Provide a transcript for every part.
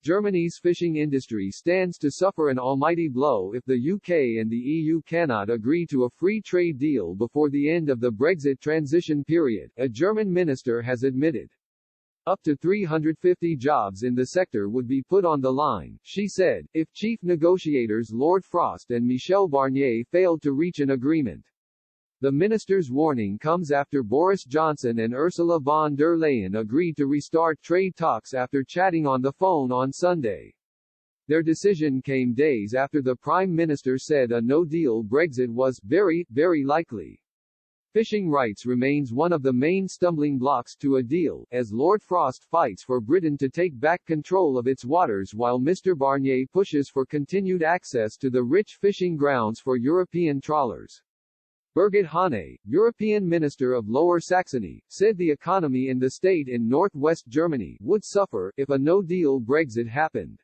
Germany's fishing industry stands to suffer an almighty blow if the UK and the EU cannot agree to a free trade deal before the end of the Brexit transition period, a German minister has admitted. Up to 350 jobs in the sector would be put on the line, she said, if chief negotiators Lord Frost and Michel Barnier failed to reach an agreement. The minister's warning comes after Boris Johnson and Ursula von der Leyen agreed to restart trade talks after chatting on the phone on Sunday. Their decision came days after the Prime Minister said a no-deal Brexit was very, very likely. Fishing rights remains one of the main stumbling blocks to a deal, as Lord Frost fights for Britain to take back control of its waters while Mr. Barnier pushes for continued access to the rich fishing grounds for European trawlers. Birgit Hane, European Minister of Lower Saxony, said the economy in the state in northwest Germany would suffer if a no-deal Brexit happened.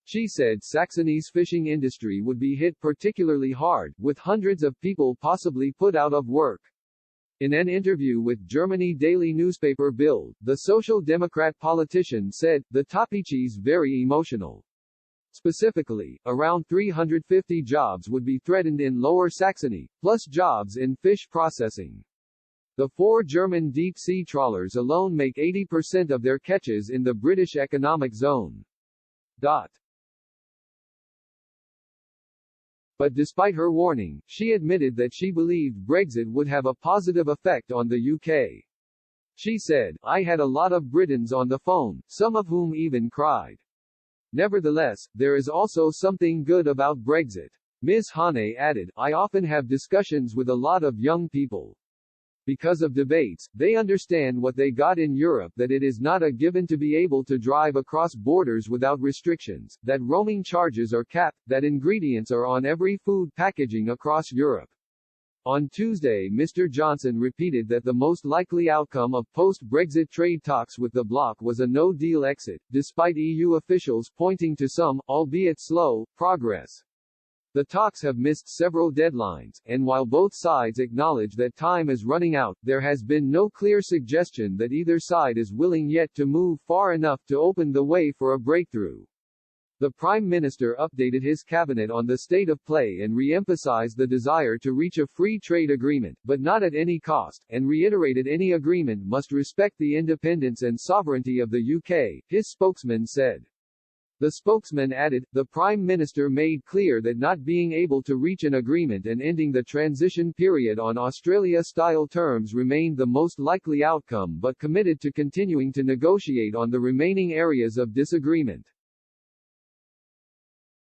She said Saxony's fishing industry would be hit particularly hard, with hundreds of people possibly put out of work. In an interview with Germany daily newspaper Bild, the Social Democrat politician said, the topich's very emotional. Specifically, around 350 jobs would be threatened in Lower Saxony, plus jobs in fish processing. The 4 German deep-sea trawlers alone make 80% of their catches in the British Economic Zone. But despite her warning, she admitted that she believed Brexit would have a positive effect on the UK. She said, I had a lot of Britons on the phone, some of whom even cried. Nevertheless, there is also something good about Brexit. Ms. Hane added, I often have discussions with a lot of young people. Because of debates, they understand what they got in Europe, that it is not a given to be able to drive across borders without restrictions, that roaming charges are capped, that ingredients are on every food packaging across Europe. On Tuesday, Mr. Johnson repeated that the most likely outcome of post-Brexit trade talks with the bloc was a no-deal exit, despite EU officials pointing to some, albeit slow, progress. The talks have missed several deadlines, and while both sides acknowledge that time is running out, there has been no clear suggestion that either side is willing yet to move far enough to open the way for a breakthrough. The Prime Minister updated his cabinet on the state of play and re-emphasized the desire to reach a free trade agreement, but not at any cost, and reiterated any agreement must respect the independence and sovereignty of the UK, his spokesman said. The spokesman added, the Prime Minister made clear that not being able to reach an agreement and ending the transition period on Australia-style terms remained the most likely outcome but committed to continuing to negotiate on the remaining areas of disagreement.